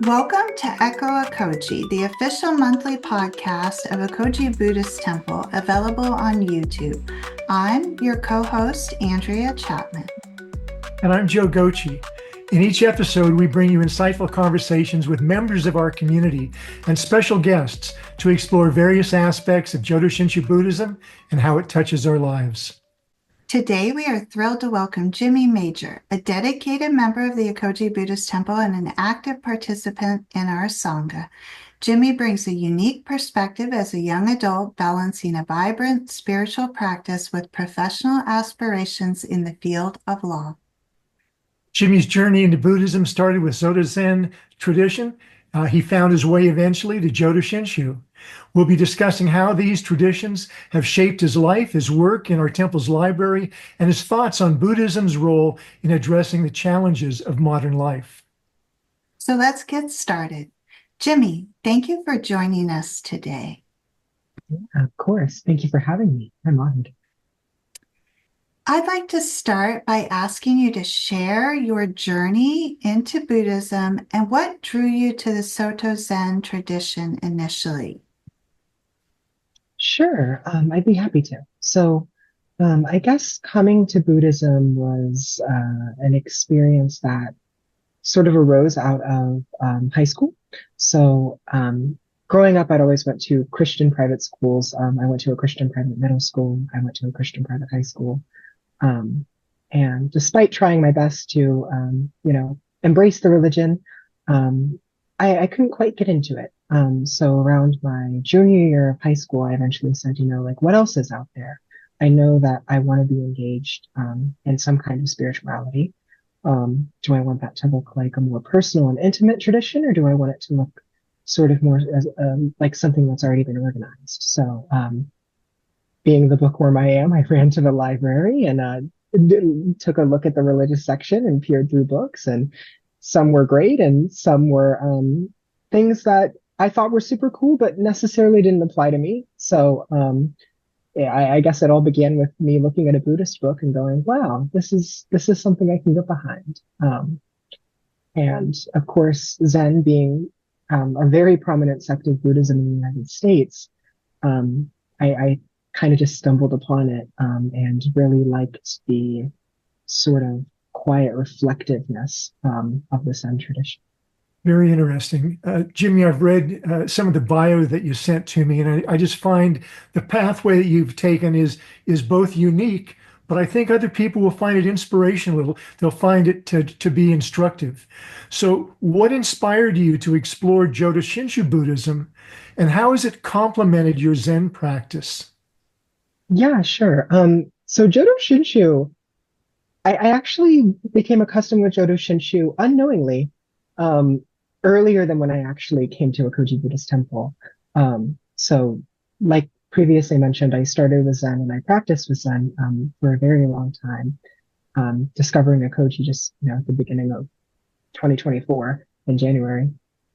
Welcome to Echo Ekoji, the official monthly podcast of Ekoji Buddhist Temple, available on YouTube. I'm your co-host, Andrea Chapman. And I'm Joe Gochi. In each episode, we bring you insightful conversations with members of our community and special guests to explore various aspects of Jodo Shinshu Buddhism and how it touches our lives. Today, we are thrilled to welcome Jimmy Major, a dedicated member of the Ekoji Buddhist Temple and an active participant in our Sangha. Jimmy brings a unique perspective as a young adult, balancing a vibrant spiritual practice with professional aspirations in the field of law. Jimmy's journey into Buddhism started with Soto Zen tradition. He found his way eventually to Jodo Shinshu. We'll be discussing how these traditions have shaped his life, his work in our temple's library, and his thoughts on Buddhism's role in addressing the challenges of modern life. So let's get started. Jimmy, thank you for joining us today. Yeah, of course. Thank you for having me. I'm honored. I'd like to start by asking you to share your journey into Buddhism and what drew you to the Soto Zen tradition initially. Sure, I'd be happy to. So, I guess coming to Buddhism was an experience that sort of arose out of high school. So, growing up, I'd always went to Christian private schools. I went to a Christian private middle school. I went to a Christian private high school. And despite trying my best to, embrace the religion, I couldn't quite get into it. So around my junior year of high school, I eventually said, what else is out there? I know that I want to be engaged, in some kind of spirituality. Do I want that to look like a more personal and intimate tradition, or do I want it to look sort of more as, like something that's already been organized? So, being the bookworm I am, I ran to the library and took a look at the religious section and peered through books, and some were great and some were things that I thought were super cool but necessarily didn't apply to me. So I guess it all began with me looking at a Buddhist book and going, wow, this is something I can get behind. And of course, Zen being a very prominent sect of Buddhism in the United States, I kind of just stumbled upon it and really liked the sort of quiet reflectiveness of the Zen tradition. Very interesting. Jimmy, I've read some of the bio that you sent to me, and I just find the pathway that you've taken is both unique, but I think other people will find it inspirational. They'll find it to be instructive. So what inspired you to explore Jodo Shinshu Buddhism, and how has it complemented your Zen practice? Yeah, sure. So Jodo Shinshu, I actually became accustomed with Jodo Shinshu unknowingly, earlier than when I actually came to Ekoji Buddhist Temple. So like previously mentioned, I started with Zen and I practiced with Zen for a very long time, discovering Ekoji just at the beginning of 2024 in January.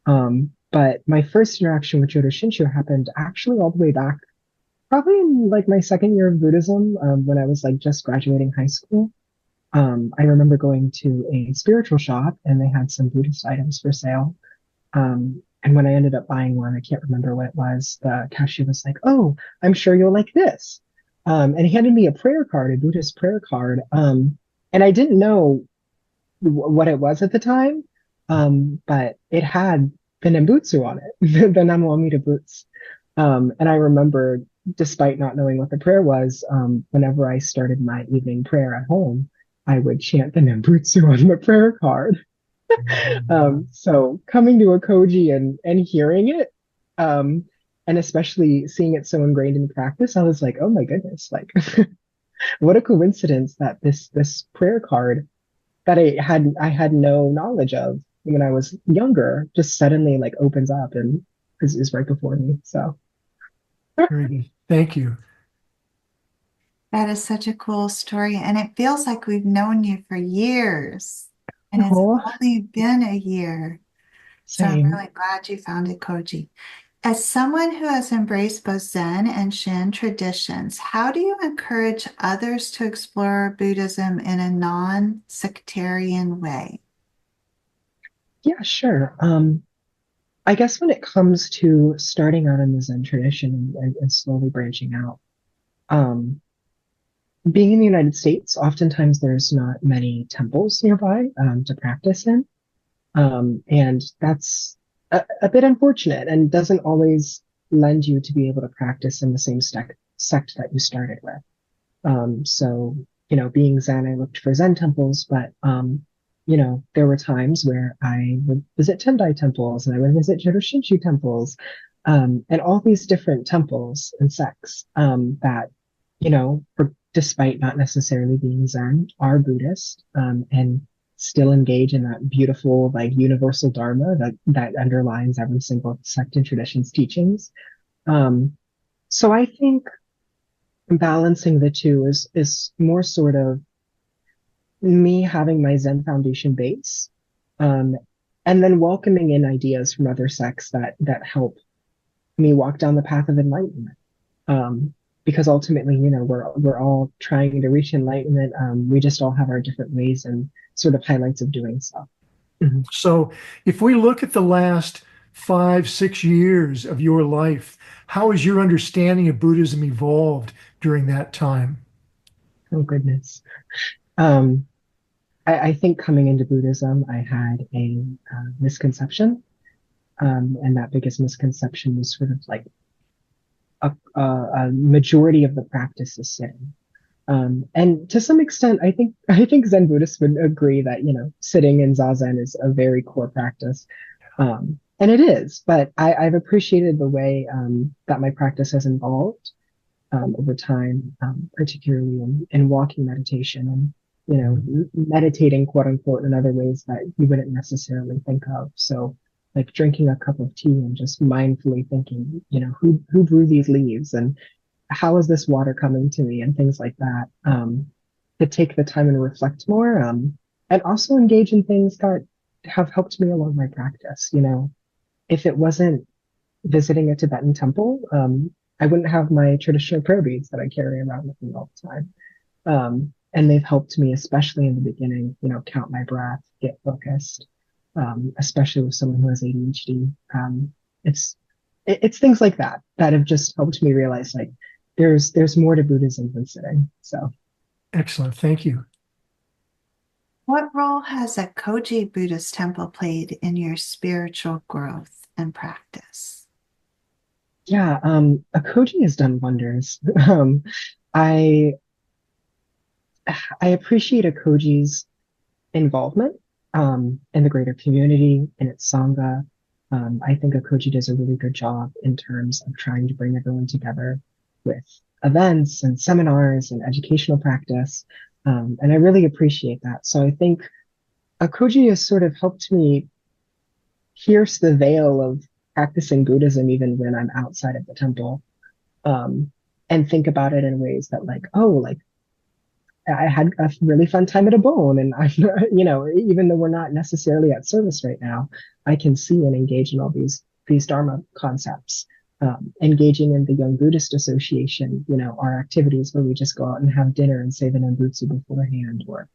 But my first interaction with Jodo Shinshu happened actually all the way back, probably in like my second year of Buddhism, when I was like just graduating high school. I remember going to a spiritual shop and they had some Buddhist items for sale. And when I ended up buying one, I can't remember what it was, the cashier was like, "Oh, I'm sure you'll like this." And he handed me a prayer card, a Buddhist prayer card. And I didn't know what it was at the time. But it had the Nembutsu on it, the Namo Amida Butsu. And I remember, despite not knowing what the prayer was, whenever I started my evening prayer at home, I would chant the Nembutsu on the prayer card. So coming to Ekoji and hearing it, and especially seeing it so ingrained in practice, I was like, oh my goodness, like what a coincidence that this prayer card that I had no knowledge of when I was younger just suddenly like opens up and is right before me. So Very good. Thank you. That is such a cool story, and it feels like we've known you for years, and it's oh, only been a year. So I'm same. really glad you found Ekoji. As someone who has embraced both Zen and Shin traditions, how do you encourage others to explore Buddhism in a non-sectarian way? Yeah, sure. I guess when it comes to starting out in the Zen tradition and slowly branching out, um, being in the United States, oftentimes there's not many temples nearby to practice in. And that's a bit unfortunate and doesn't always lend you to be able to practice in the same sect that you started with. So, being Zen, I looked for Zen temples, but, there were times where I would visit Tendai temples and I would visit Jodo Shinshu temples, and all these different temples and sects, that, despite not necessarily being Zen, are Buddhist, and still engage in that beautiful, like, universal Dharma that underlines every single sect and tradition's teachings. So I think balancing the two is more sort of me having my Zen foundation base, um, and then welcoming in ideas from other sects that help me walk down the path of enlightenment. Um, because ultimately, we're all trying to reach enlightenment. We just all have our different ways and sort of highlights of doing so. Mhm. So if we look at the last 5, 6 years of your life, how has your understanding of Buddhism evolved during that time? Oh goodness. Um, I think coming into Buddhism, I had a misconception, and that biggest misconception was sort of like a majority of the practice is sitting. And to some extent, I think Zen Buddhists would agree that sitting in Zazen is a very core practice, and it is. But I've appreciated the way that my practice has evolved over time, particularly in walking meditation and meditating, quote unquote, in other ways that you wouldn't necessarily think of. So, like drinking a cup of tea and just mindfully thinking, who grew these leaves and how is this water coming to me and things like that. To take the time and reflect more, and also engage in things that have helped me along my practice. If it wasn't visiting a Tibetan temple, I wouldn't have my traditional prayer beads that I carry around with me all the time. And they've helped me, especially in the beginning, count my breath, get focused, especially with someone who has ADHD. It's it's things like that have just helped me realize like there's more to Buddhism than sitting. So Excellent. Thank you. What role has Ekoji Buddhist Temple played in your spiritual growth and practice? yeah, Ekoji has done wonders. I I appreciate Ekoji's involvement in the greater community, in its Sangha. I think Ekoji does a really good job in terms of trying to bring everyone together with events and seminars and educational practice. And I really appreciate that. So I think Ekoji has sort of helped me pierce the veil of practicing Buddhism even when I'm outside of the temple. Um, and think about it in ways that like, oh, like I had a really fun time at a bone, and I, even though we're not necessarily at service right now, I can see and engage in all these Dharma concepts. Engaging in the Young Buddhist Association, our activities where we just go out and have dinner and say the Nembutsu beforehand, or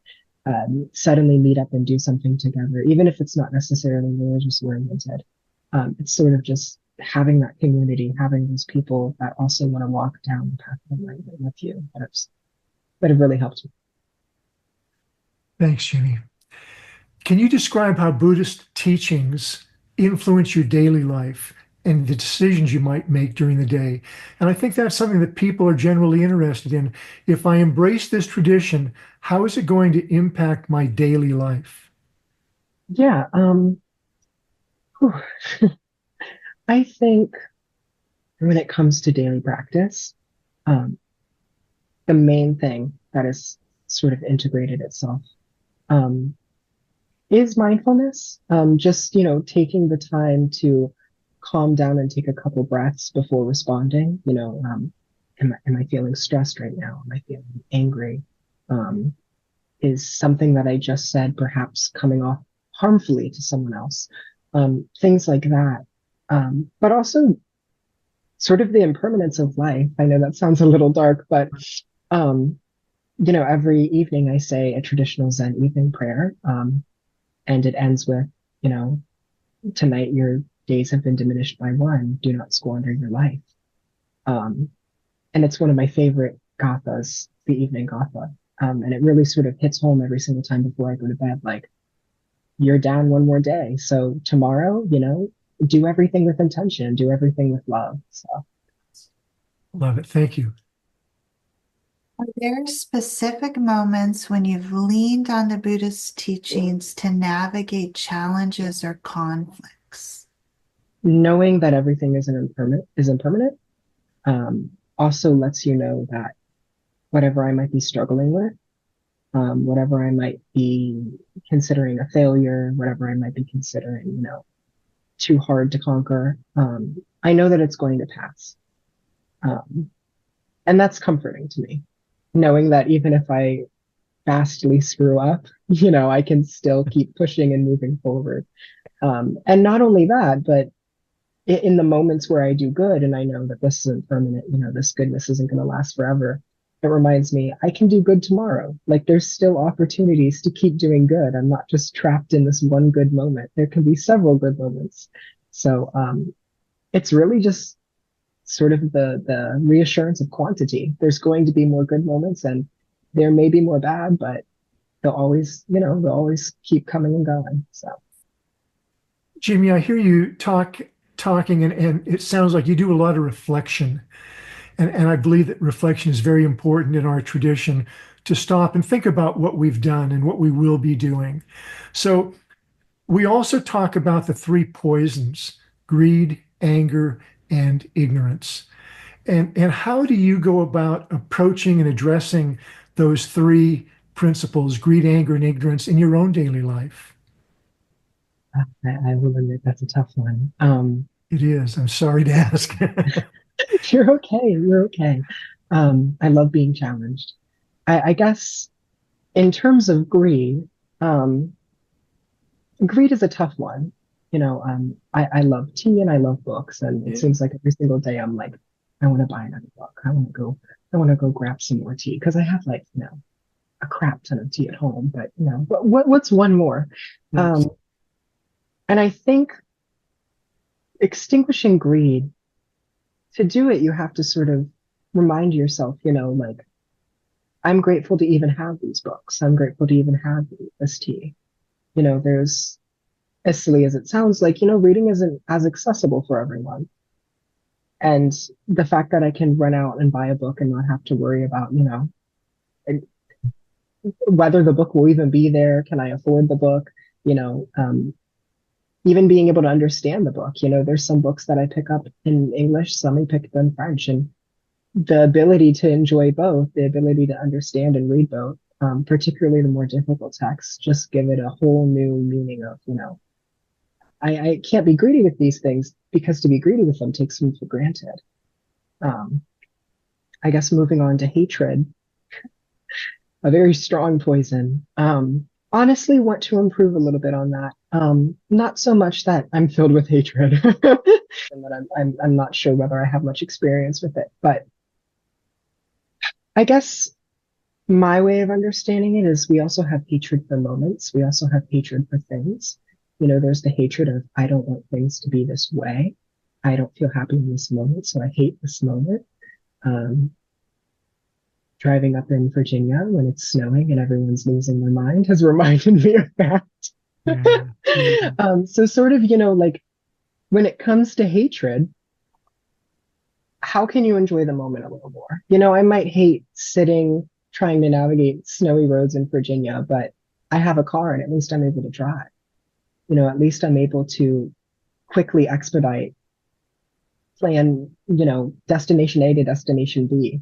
suddenly meet up and do something together, even if it's not necessarily religious oriented. It's sort of just having that community, having those people that also want to walk down the path of enlightenment with you that have really helped me. Thanks, Jimmy. Can you describe how Buddhist teachings influence your daily life and the decisions you might make during the day? And I think that's something that people are generally interested in. If I embrace this tradition, how is it going to impact my daily life? Yeah, whew. I think when it comes to daily practice, um, the main thing that is sort of integrated itself um, is mindfulness. Just, taking the time to calm down and take a couple breaths before responding. Am I feeling stressed right now? Am I feeling angry? Um, is something that I just said perhaps coming off harmfully to someone else? Things like that. But also sort of the impermanence of life. I know that sounds a little dark, but um, every evening I say a traditional Zen evening prayer, and it ends with, tonight days have been diminished by one, do not squander your life. And it's one of my favorite gathas, the evening gatha. And it really sort of hits home every single time before I go to bed, like, you're down one more day. So tomorrow, do everything with intention, do everything with love. So Love it. Thank you. Are there specific moments when you've leaned on the Buddhist teachings to navigate challenges or conflicts? knowing that everything is impermanent, also lets you know that whatever I might be struggling with, whatever I might be considering a failure, whatever I might be considering, too hard to conquer, I know that it's going to pass. And that's comforting to me, knowing that even if I vastly screw up, I can still keep pushing and moving forward. And not only that, but in the moments where I do good and I know that this isn't permanent, this goodness isn't going to last forever, it reminds me I can do good tomorrow. Like, there's still opportunities to keep doing good. I'm not just trapped in this one good moment. There can be several good moments. So it's really just sort of the reassurance of quantity. There's going to be more good moments and there may be more bad, but they'll always keep coming and going. So Jimmy, I hear you talking, and it sounds like you do a lot of reflection. And I believe that reflection is very important in our tradition, to stop and think about what we've done and what we will be doing. So we also talk about the three poisons: greed, anger, and ignorance. And how do you go about approaching and addressing those three principles, greed, anger, and ignorance, in your own daily life? I will admit that's a tough one. It is. I'm sorry to ask. You're okay. You're okay. I love being challenged. I guess in terms of greed, greed is a tough one. I love tea and I love books, and it seems like every single day I'm like, I want to buy another book. I want to go grab some more tea because I have, like, a crap ton of tea at home. But what's one more? Yes. And I think extinguishing greed, to do it, you have to sort of remind yourself, like, I'm grateful to even have these books. I'm grateful to even have this tea. There's, as silly as it sounds, like, reading isn't as accessible for everyone. And the fact that I can run out and buy a book and not have to worry about, whether the book will even be there, can I afford the book, even being able to understand the book. There's some books that I pick up in English, some I pick up in French, and the ability to enjoy both, the ability to understand and read both, particularly the more difficult texts, just give it a whole new meaning of, I can't be greedy with these things, because to be greedy with them takes them for granted. I guess moving on to hatred, a very strong poison. Honestly, want to improve a little bit on that. Not so much that I'm filled with hatred, and that I'm not sure whether I have much experience with it, but I guess my way of understanding it is we also have hatred for moments. We also have hatred for things. There's the hatred of, I don't want things to be this way. I don't feel happy in this moment, so I hate this moment. Driving up in Virginia when it's snowing and everyone's losing their mind has reminded me of that. So sort of, like, when it comes to hatred, how can you enjoy the moment a little more? I might hate sitting trying to navigate snowy roads in Virginia, but I have a car and at least I'm able to drive. At least I'm able to quickly expedite, plan, destination A to destination B.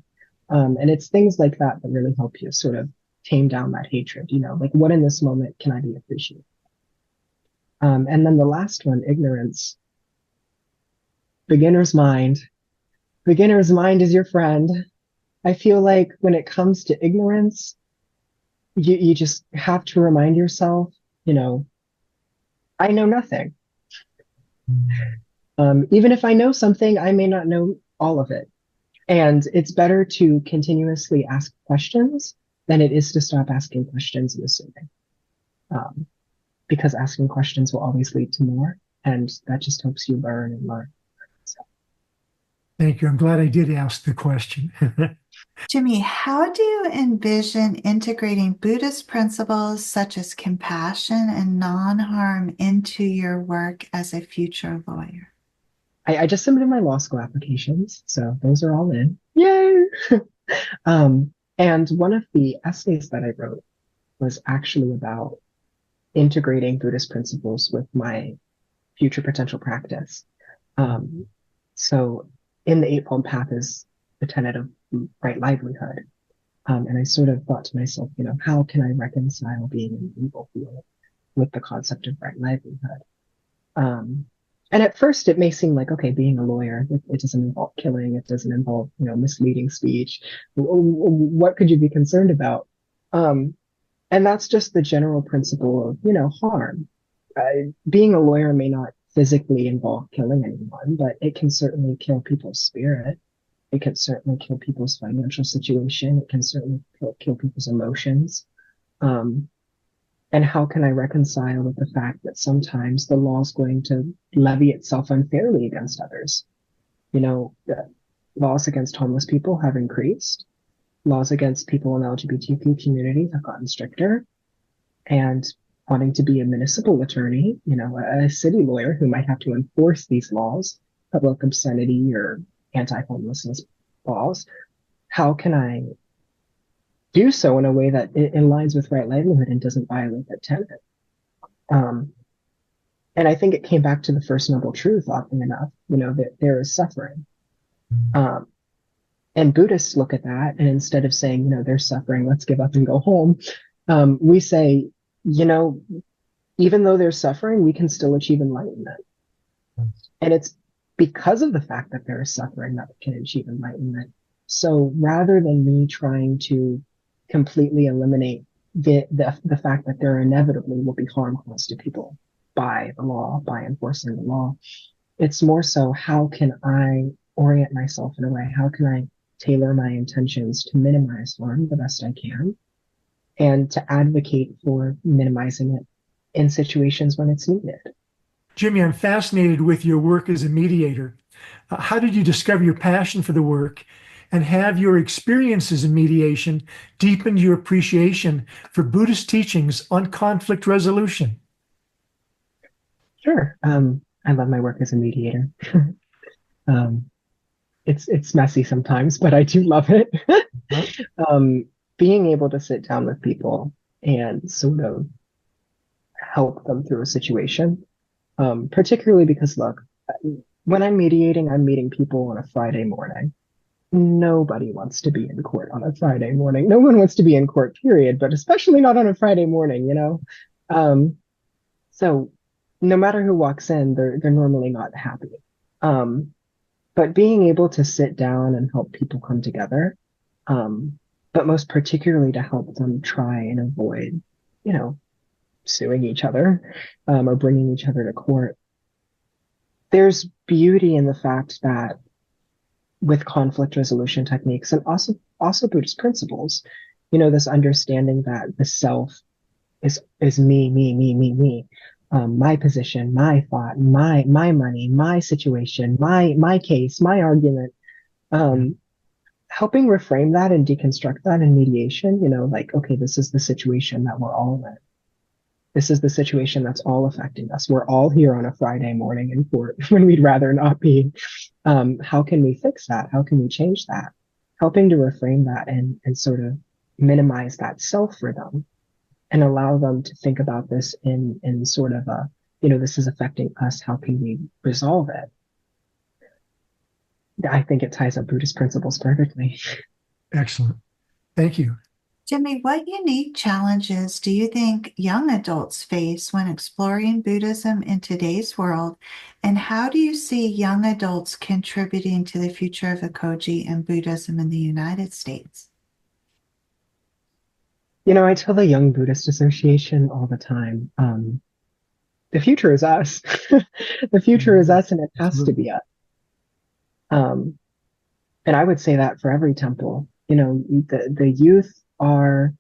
And it's things like that that really help you sort of tame down that hatred, like, what in this moment can I be appreciative? And then the last one, ignorance. Beginner's mind. Beginner's mind is your friend. I feel like when it comes to ignorance, you just have to remind yourself, I know nothing. Even if I know something, I may not know all of it. And it's better to continuously ask questions than it is to stop asking questions and assuming. Because asking questions will always lead to more. And that just helps you learn and learn. So, Thank you. I'm glad I did ask the question. Jimmy, how do you envision integrating Buddhist principles such as compassion and non-harm into your work as a future lawyer? I just submitted my law school applications, so those are all in. Yay! And one of the essays that I wrote was actually about integrating Buddhist principles with my future potential practice. Um, so in the Eightfold Path is the tenet of right livelihood. And I sort of thought to myself, how can I reconcile being in the legal field with the concept of right livelihood? And at first it may seem like, okay, being a lawyer, it doesn't involve killing. It doesn't involve, misleading speech. What could you be concerned about? And that's just the general principle of, harm. Being a lawyer may not physically involve killing anyone, but it can certainly kill people's spirit. It can certainly kill people's financial situation. It can certainly kill people's emotions. And how can I reconcile with the fact that sometimes the law is going to levy itself unfairly against others? Laws against homeless people have increased. Laws against people in the LGBTQ community have gotten stricter. And wanting to be a municipal attorney, a city lawyer who might have to enforce these laws, public obscenity or anti-homelessness laws, how can I do so in a way that it aligns with right livelihood and doesn't violate that tenet? And I think it came back to the First Noble Truth, oddly enough, that there is suffering. And Buddhists look at that, and instead of saying, there's suffering, let's give up and go home, we say, even though there's suffering, we can still achieve enlightenment. And it's because of the fact that there is suffering that we can achieve enlightenment. So rather than me trying to completely eliminate the fact that there inevitably will be harm caused to people by the law, by enforcing the law, it's more so, how can I orient myself in a way? How can I tailor my intentions to minimize harm the best I can, and to advocate for minimizing it in situations when it's needed? Jimmy, I'm fascinated with your work as a mediator. How did you discover your passion for the work? And have your experiences in mediation deepened your appreciation for Buddhist teachings on conflict resolution? Sure. I love my work as a mediator. It's messy sometimes, but I do love it. Being able to sit down with people and sort of help them through a situation, particularly because, look, when I'm mediating, I'm meeting people on a Friday morning. Nobody wants to be in court on a Friday morning. No one wants to be in court, period, but especially not on a Friday morning, So no matter who walks in, they're normally not happy. But being able to sit down and help people come together, but most particularly to help them try and avoid, suing each other, or bringing each other to court. There's beauty in the fact that with conflict resolution techniques and also Buddhist principles, this understanding that the self is me, my position, my thought, my money, my situation, my case, my argument, helping reframe that and deconstruct that in mediation, like, okay, this is the situation that we're all in. This is the situation that's all affecting us. We're all here on a Friday morning in court when we'd rather not be. How can we fix that? How can we change that? Helping to reframe that and sort of minimize that self for them and allow them to think about this in sort of a, this is affecting us. How can we resolve it? I think it ties up Buddhist principles perfectly. Excellent. Thank you. Jimmy, what unique challenges do you think young adults face when exploring Buddhism in today's world? And how do you see young adults contributing to the future of Ekoji and Buddhism in the United States? I tell the Young Buddhist Association all the time, the future is us. The future is us, and it has to be us. And I would say that for every temple, the youth are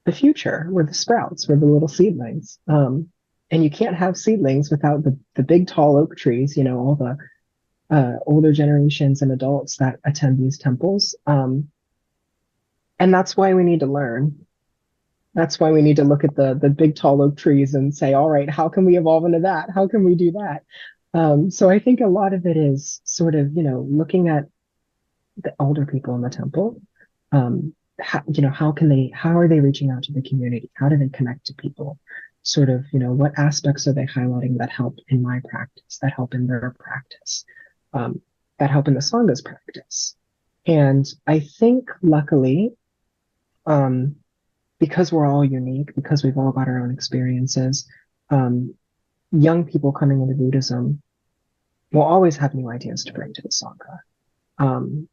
the future. We're the sprouts. We're the little seedlings. And you can't have seedlings without the big tall oak trees, all the older generations and adults that attend these temples. And that's why we need to learn. That's why we need to look at the big tall oak trees and say, all right, how can we evolve into that? How can we do that? So I think a lot of it is sort of, looking at the older people in the temple. How are they reaching out to the community? How do they connect to people? Sort of, what aspects are they highlighting that help in my practice, that help in their practice, um, that help in the Sangha's practice? And I think, luckily, um, because we're all unique, because we've all got our own experiences, um, young people coming into Buddhism will always have new ideas to bring to the Sangha. Um,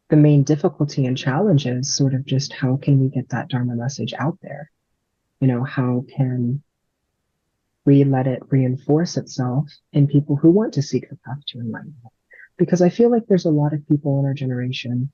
the main difficulty and challenge is sort of just how can we get that Dharma message out there? How can we let it reinforce itself in people who want to seek the path to enlightenment? Because I feel like there's a lot of people in our generation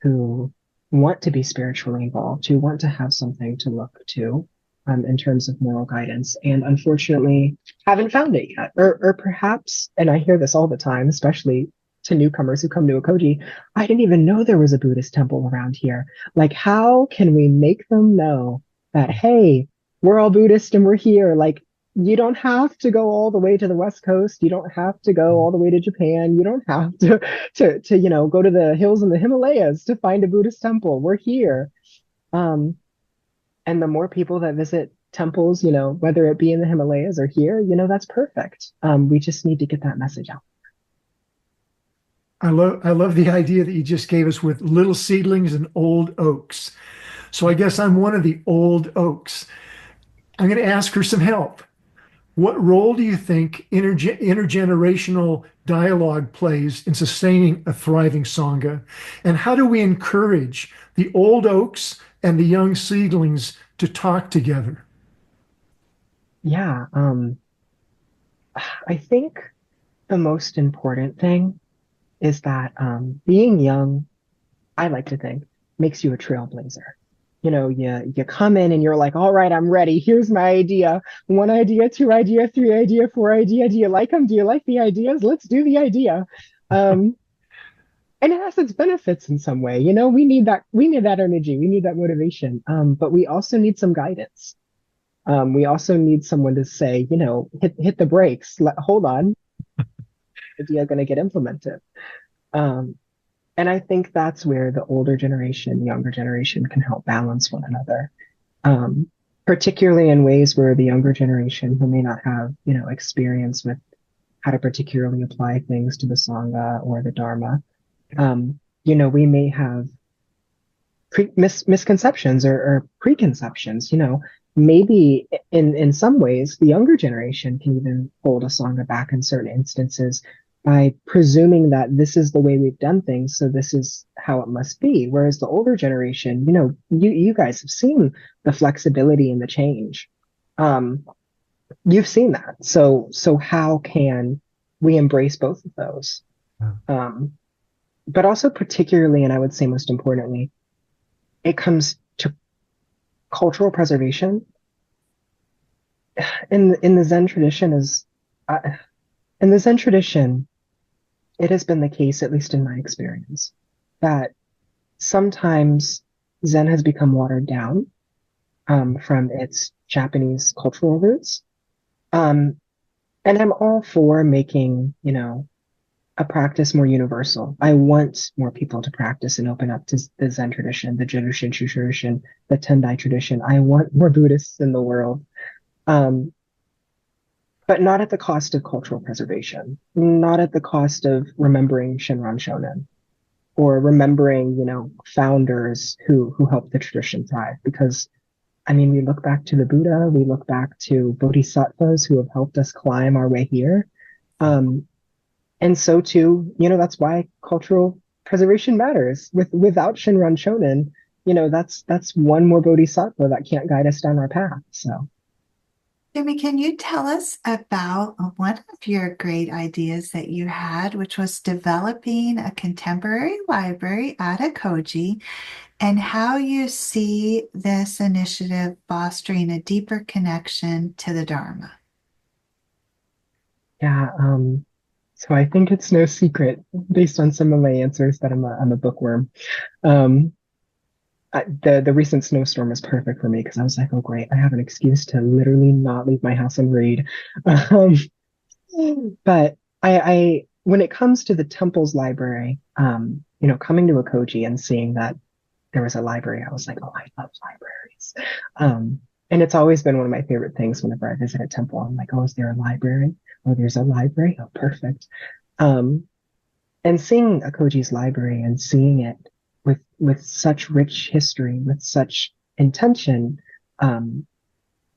who want to be spiritually involved, who want to have something to look to in terms of moral guidance, and unfortunately haven't found it yet. Or perhaps, and I hear this all the time, especially to newcomers who come to Ekoji, I didn't even know there was a Buddhist temple around here. Like, how can we make them know that, hey, we're all Buddhist and we're here? Like, you don't have to go all the way to the West Coast. You don't have to go all the way to Japan. You don't have to go to the hills in the Himalayas to find a Buddhist temple. We're here. Um, and the more people that visit temples, whether it be in the Himalayas or here, that's perfect. We just need to get that message out. I love the idea that you just gave us with little seedlings and old oaks. So I guess I'm one of the old oaks. I'm going to ask for some help. What role do you think intergenerational dialogue plays in sustaining a thriving Sangha? And how do we encourage the old oaks and the young seedlings to talk together? Yeah. I think the most important thing is that being young, I like to think, makes you a trailblazer. You come in and you're like, all right, I'm ready. Here's my idea. One idea, two idea, three idea, four idea. Do you like them? Do you like the ideas? Let's do the idea. Um, and it has its benefits in some way. We need that energy. We need that motivation. But we also need some guidance. We also need someone to say, hit the brakes. Hold on. Idea going to get implemented. Um, And I think that's where the older generation, younger generation can help balance one another, particularly in ways where the younger generation who may not have, experience with how to particularly apply things to the Sangha or the Dharma, we may have misconceptions or preconceptions. Maybe in some ways the younger generation can even hold a Sangha back in certain instances by presuming that this is the way we've done things, so this is how it must be. Whereas the older generation, you guys have seen the flexibility and the change. You've seen that. So how can we embrace both of those? But also particularly, and I would say most importantly, it comes to cultural preservation. In the Zen tradition in the Zen tradition, it has been the case, at least in my experience, that sometimes Zen has become watered down from its Japanese cultural roots. And I'm all for making, a practice more universal. I want more people to practice and open up to the Zen tradition, the Jodo Shinshu tradition, the Tendai tradition. I want more Buddhists in the world. Um, but not at the cost of cultural preservation, not at the cost of remembering Shinran Shonen or remembering, founders who helped the tradition thrive. Because, I mean, we look back to the Buddha, we look back to bodhisattvas who have helped us climb our way here. And so too, that's why cultural preservation matters. Without Shinran Shonen, that's one more bodhisattva that can't guide us down our path. So. Jimmy, can you tell us about one of your great ideas that you had, which was developing a contemporary library at Ekoji, and how you see this initiative fostering a deeper connection to the Dharma? Yeah. So I think it's no secret based on some of my answers that I'm a bookworm. Um, the recent snowstorm was perfect for me because I was like, oh great, I have an excuse to literally not leave my house and read. Um, but when it comes to the temple's library, coming to Ekoji and seeing that there was a library, I was like, oh, I love libraries. And it's always been one of my favorite things whenever I visit a temple. I'm like, oh, is there a library? Oh, there's a library. Oh, perfect. Um, and seeing Ekoji's library and seeing it with such rich history, with such intention, um,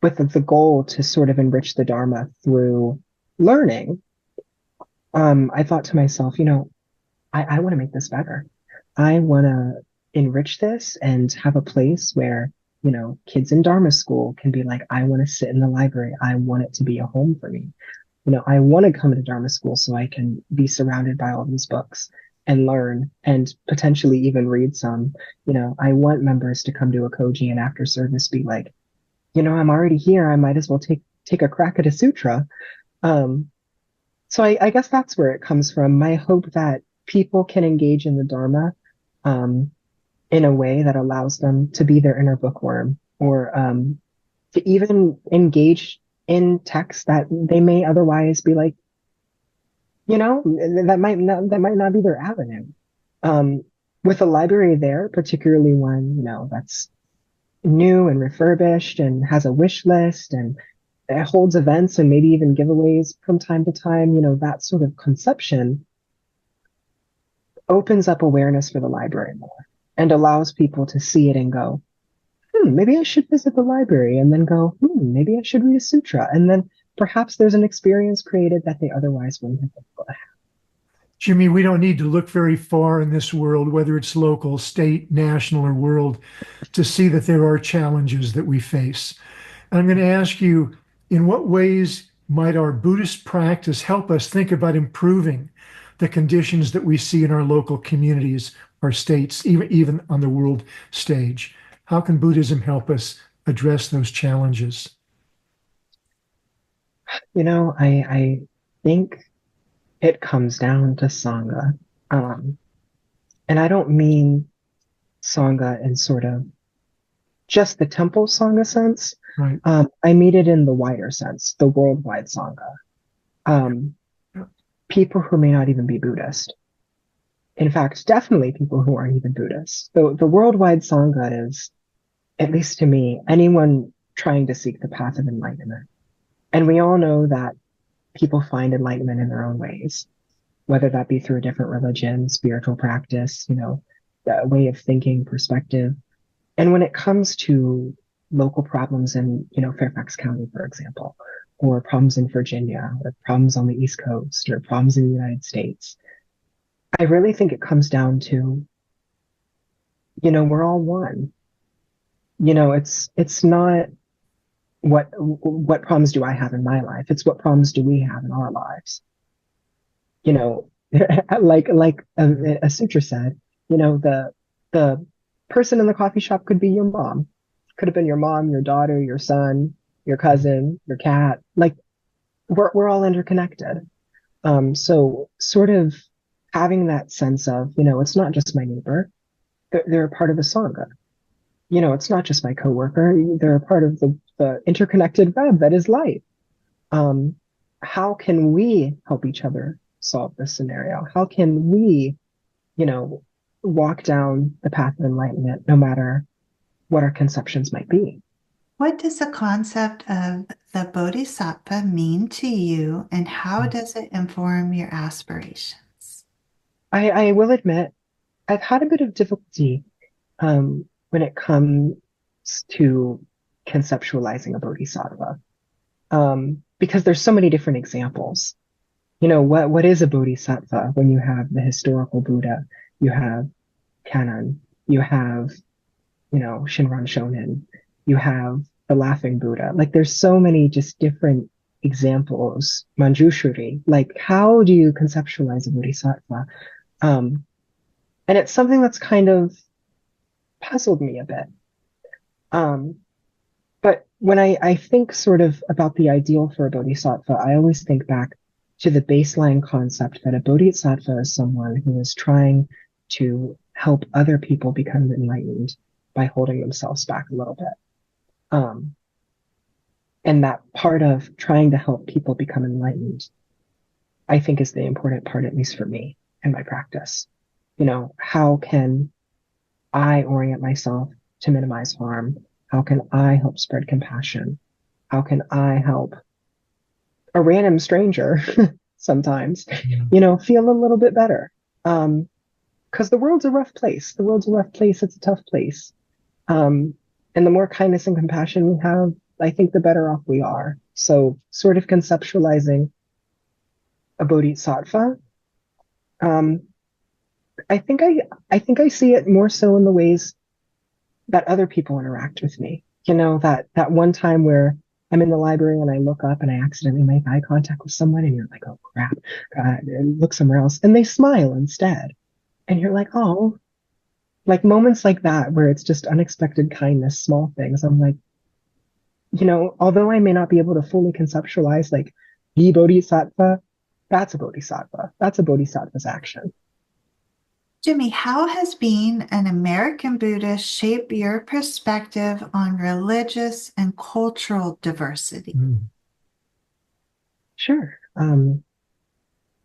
with the goal to sort of enrich the Dharma through learning, I thought to myself, I want to make this better. I want to enrich this and have a place where, kids in Dharma school can be like, I want to sit in the library. I want it to be a home for me. I want to come to Dharma school so I can be surrounded by all these books and learn and potentially even read some. I want members to come to Ekoji and after service be like, I'm already here. I might as well take a crack at a sutra. Um, so I guess that's where it comes from. My hope that people can engage in the Dharma um, in a way that allows them to be their inner bookworm or to even engage in texts that they may otherwise be like, that might not be their avenue. Um, with a library there, particularly one, that's new and refurbished and has a wish list and it holds events and maybe even giveaways from time to time, that sort of conception opens up awareness for the library more and allows people to see it and go, maybe I should visit the library and then go, maybe I should read a sutra. And then perhaps there's an experience created that they otherwise wouldn't have been able to have. Jimmy, we don't need to look very far in this world, whether it's local, state, national, or world, to see that there are challenges that we face. And I'm going to ask you, in what ways might our Buddhist practice help us think about improving the conditions that we see in our local communities, our states, even on the world stage? How can Buddhism help us address those challenges? I think it comes down to Sangha. Um, and I don't mean Sangha in sort of just the temple Sangha sense. Right. I mean it in the wider sense, the worldwide Sangha. Um, Yeah. People who may not even be Buddhist. In fact, definitely people who aren't even Buddhist. The worldwide Sangha is, at least to me, anyone trying to seek the path of enlightenment. And we all know that people find enlightenment in their own ways, whether that be through a different religion, spiritual practice, a way of thinking, perspective. And when it comes to local problems in, Fairfax County, for example, or problems in Virginia, or problems on the East Coast, or problems in the United States, I really think it comes down to, we're all one. It's not what problems do I have in my life? It's what problems do we have in our lives? You know, like a sutra said, the person in the coffee shop could be your mom, could have been your mom, your daughter, your son, your cousin, your cat. Like we're all interconnected. So sort of having that sense of, it's not just my neighbor, they're a part of the Sangha. It's not just my coworker, they're a part of the interconnected web that is life. Um, how can we help each other solve this scenario? How can we, you know, walk down the path of enlightenment, no matter what our conceptions might be? What does the concept of the Bodhisattva mean to you, and how does it inform your aspirations? I will admit, I've had a bit of difficulty when it comes to conceptualizing a bodhisattva, because there's so many different examples. What is a bodhisattva when you have the historical Buddha, you have Kannon, you have, Shinran Shonin, you have the laughing Buddha. Like there's so many just different examples, Manjushri. Like how do you conceptualize a bodhisattva? Um, and it's something that's kind of puzzled me a bit. Um, but when I think sort of about the ideal for a bodhisattva, I always think back to the baseline concept that a bodhisattva is someone who is trying to help other people become enlightened by holding themselves back a little bit. And that part of trying to help people become enlightened, I think, is the important part, at least for me in my practice. How can I orient myself to minimize harm? How can I help spread compassion? How can I help a random stranger sometimes, feel a little bit better? Because the world's a rough place. The world's a rough place. It's a tough place. And the more kindness and compassion we have, I think the better off we are. So sort of conceptualizing a bodhisattva, I think I see it more so in the ways that other people interact with me. That one time where I'm in the library and I look up and I accidentally make eye contact with someone and you're like, oh crap, look somewhere else. And they smile instead. And you're like, oh, like moments like that where it's just unexpected kindness, small things. I'm like, although I may not be able to fully conceptualize like the bodhisattva, that's a bodhisattva. That's a bodhisattva's action. Jimmy, how has being an American Buddhist shaped your perspective on religious and cultural diversity? Sure.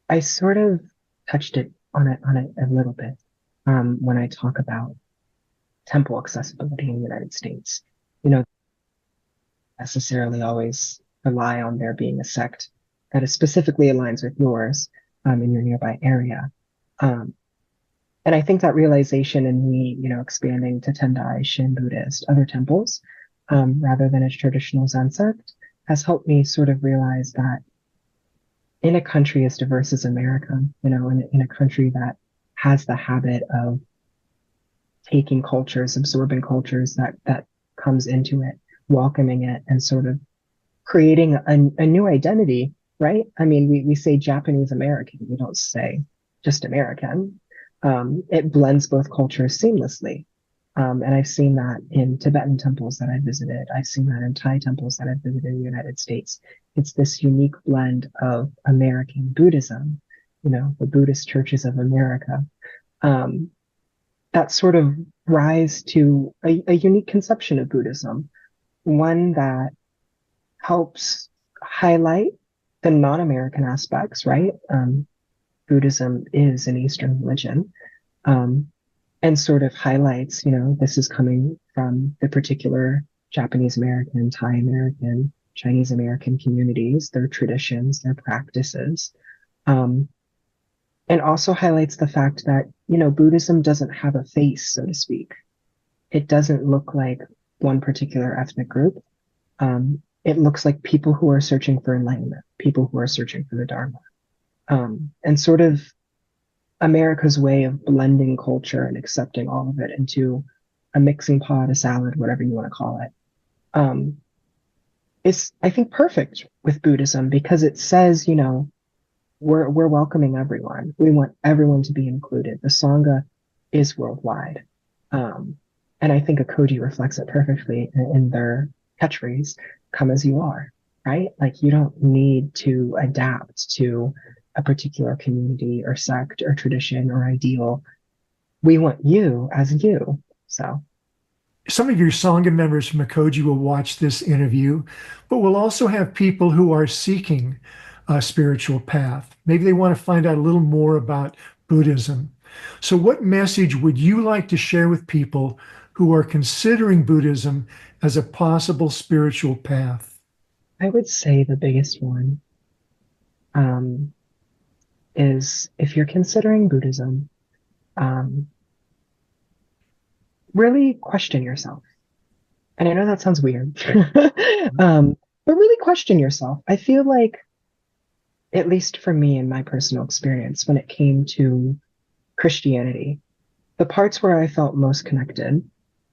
I sort of touched on it a little bit when I talk about temple accessibility in the United States. Necessarily always rely on there being a sect that is specifically aligns with yours in your nearby area. And I think that realization in me, expanding to Tendai, Shin Buddhist, other temples, rather than a traditional Zen sect, has helped me sort of realize that in a country as diverse as America, in a country that has the habit of taking cultures, absorbing cultures that comes into it, welcoming it, and sort of creating a new identity, right? I mean, we say Japanese American, we don't say just American. It blends both cultures seamlessly. And I've seen that in Tibetan temples that I visited. I've seen that in Thai temples that I've visited in the United States. It's this unique blend of American Buddhism, the Buddhist churches of America, that sort of rise to a unique conception of Buddhism, one that helps highlight the non-American aspects, right? Buddhism is an Eastern religion, and sort of highlights, this is coming from the particular Japanese American, Thai American, Chinese American communities, their traditions, their practices, and also highlights the fact that, Buddhism doesn't have a face, so to speak. It doesn't look like one particular ethnic group. It looks like people who are searching for enlightenment, people who are searching for the Dharma. And sort of America's way of blending culture and accepting all of it into a mixing pot, a salad, whatever you want to call it, is, I think, perfect with Buddhism because it says, we're welcoming everyone. We want everyone to be included. The Sangha is worldwide. And I think Ekoji reflects it perfectly in their catchphrase, come as you are, right? Like you don't need to adapt to a particular community or sect or tradition or ideal. We want you as you. So some of your Sangha members from Ekoji will watch this interview, but we'll also have people who are seeking a spiritual path. Maybe they want to find out a little more about Buddhism. So what message would you like to share with people who are considering Buddhism as a possible spiritual path? I would say the biggest one is if you're considering Buddhism, really question yourself. And I know that sounds weird, but really question yourself. I feel like, at least for me in my personal experience, when it came to Christianity, the parts where I felt most connected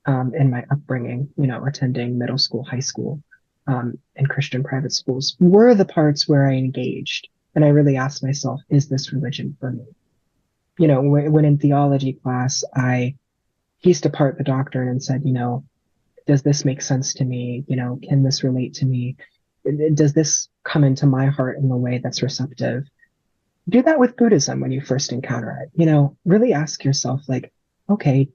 in my upbringing, attending middle school, high school, and Christian private schools, were the parts where I engaged. And I really asked myself, is this religion for me? When in theology class, I pieced apart the doctrine and said, does this make sense to me? Can this relate to me? Does this come into my heart in a way that's receptive? do that with Buddhism when you first encounter it. Really ask yourself, like, okay,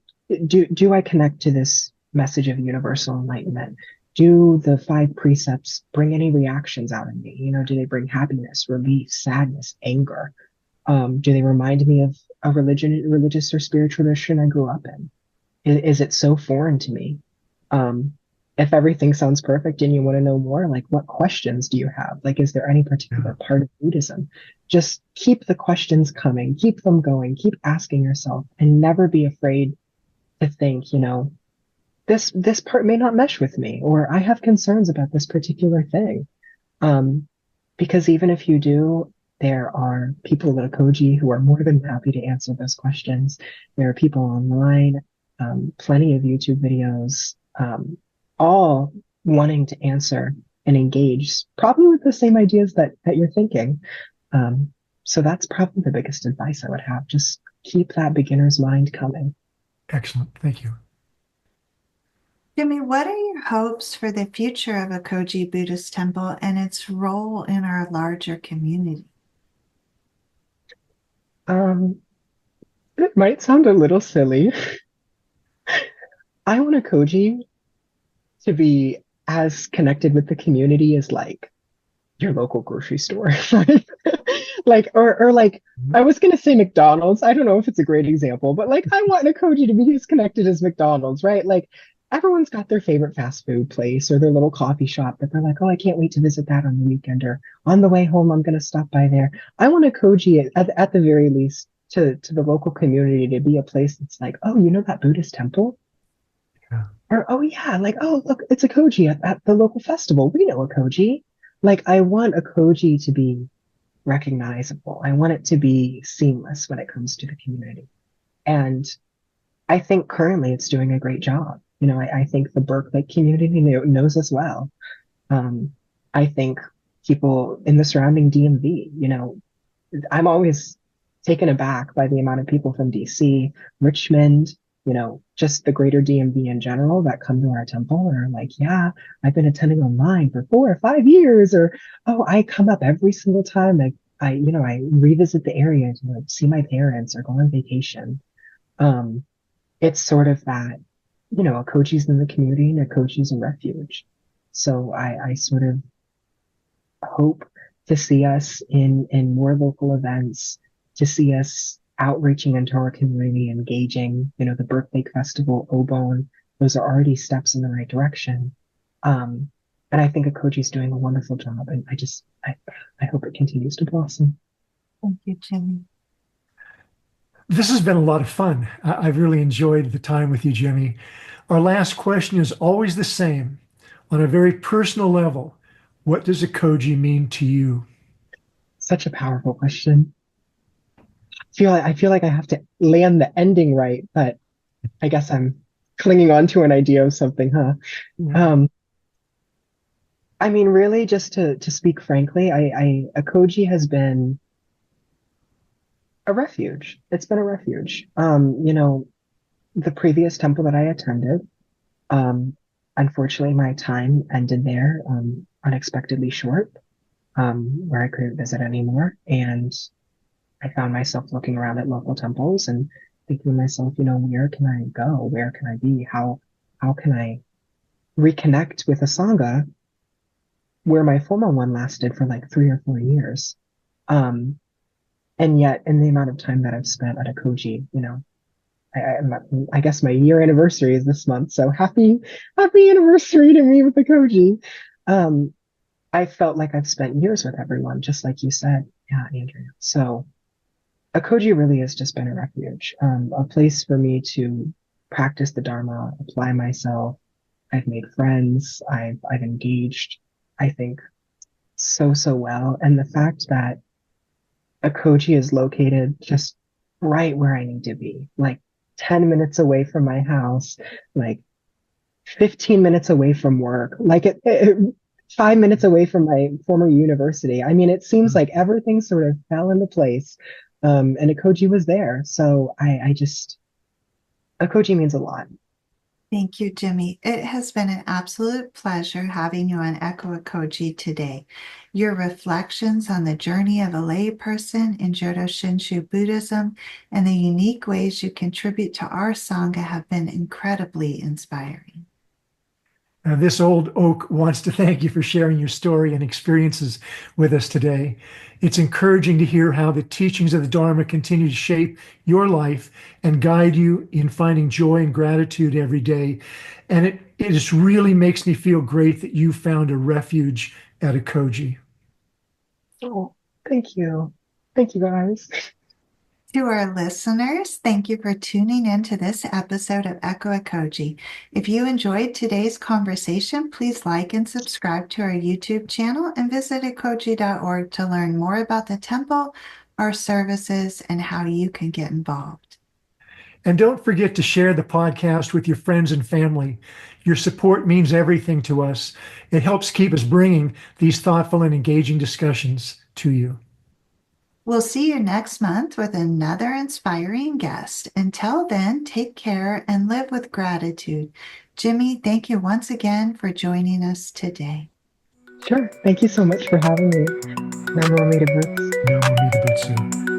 do I connect to this message of universal enlightenment? Do the five precepts bring any reactions out in me? Do they bring happiness, relief, sadness, anger? Do they remind me of a religious or spiritual tradition I grew up in? Is it so foreign to me? Um, if everything sounds perfect and you want to know more, like what questions do you have? Like, is there any Yeah. particular part of Buddhism? Just keep the questions coming, keep them going, keep asking yourself, and never be afraid to think, this part may not mesh with me, or I have concerns about this particular thing. Um, because even if you do, there are people at Ekoji who are more than happy to answer those questions. There are people online, plenty of YouTube videos, all wanting to answer and engage, probably with the same ideas that you're thinking. Um, so that's probably the biggest advice I would have. Just keep that beginner's mind coming. Excellent. Thank you. Jimmy, what are your hopes for the future of Ekoji Buddhist Temple and its role in our larger community? It might sound a little silly. I want Ekoji to be as connected with the community as like your local grocery store. Or like I was gonna say McDonald's. I don't know if it's a great example, but like I want Ekoji to be as connected as McDonald's, right? Like everyone's got their favorite fast food place or their little coffee shop that they're like, oh, I can't wait to visit that on the weekend or on the way home, I'm gonna stop by there. I want Ekoji at the very least to the local community to be a place that's like, oh, you know that Buddhist temple? Yeah. Or, oh yeah, like, oh, look, it's a Koji at the local festival. We know a Koji. Like, I want a Koji to be recognizable. I want it to be seamless when it comes to the community. And I think currently it's doing a great job. I think the Berkeley community knows us well. Um, I think people in the surrounding DMV, I'm always taken aback by the amount of people from DC, Richmond, just the greater DMV in general that come to our temple and are like, yeah, I've been attending online for 4 or 5 years, or oh, I come up every single time I revisit the area to like see my parents or go on vacation. Um, it's sort of that, a coach's in the community and a coach's a refuge. So I sort of hope to see us in more local events, to see us outreaching into our community, engaging, the Birthday Festival, Obon. Those are already steps in the right direction. Um, and I think Ekoji's doing a wonderful job. And I hope it continues to blossom. Thank you, Jimmy. This has been a lot of fun. I've really enjoyed the time with you, Jimmy. Our last question is always the same. On a very personal level, what does Ekoji mean to you? Such a powerful question. I feel like I have to land the ending right, but I guess I'm clinging on to an idea of something, huh? Yeah. Um, I mean, really, just to speak frankly, Ekoji has been a refuge. It's been a refuge. The previous temple that I attended, um, unfortunately, my time ended there, unexpectedly short, where I couldn't visit anymore, and I found myself looking around at local temples and thinking to myself, where can I go? Where can I be? How can I reconnect with a Sangha where my former one lasted for like 3 or 4 years? Um, and yet, in the amount of time that I've spent at Ekoji, I guess my year anniversary is this month, so happy anniversary to me with Ekoji. Um, I felt like I've spent years with everyone, just like you said, yeah, Andrea. So Ekoji really has just been a refuge, a place for me to practice the Dharma, apply myself. I've made friends. I've engaged, I think, so well. And the fact that Ekoji is located just right where I need to be, like 10 minutes away from my house, like 15 minutes away from work, like 5 minutes away from my former university. I mean, it seems like everything sort of fell into place. And Ekoji was there. So Ekoji means a lot. Thank you, Jimmy. It has been an absolute pleasure having you on Echo Ekoji today. Your reflections on the journey of a layperson in Jodo Shinshu Buddhism and the unique ways you contribute to our Sangha have been incredibly inspiring. This old oak wants to thank you for sharing your story and experiences with us today. It's encouraging to hear how the teachings of the Dharma continue to shape your life and guide you in finding joy and gratitude every day. And it just really makes me feel great that you found a refuge at Ekoji. Oh, thank you. Thank you, guys. To our listeners, thank you for tuning in to this episode of Echo Ekoji. If you enjoyed today's conversation, please like and subscribe to our YouTube channel and visit ekoji.org to learn more about the temple, our services, and how you can get involved. And don't forget to share the podcast with your friends and family. Your support means everything to us. It helps keep us bringing these thoughtful and engaging discussions to you. We'll see you next month with another inspiring guest. Until then, take care and live with gratitude. Jimmy, thank you once again for joining us today. Sure. Thank you so much for having me. Namo Amida Books. Namo Amida Butsu.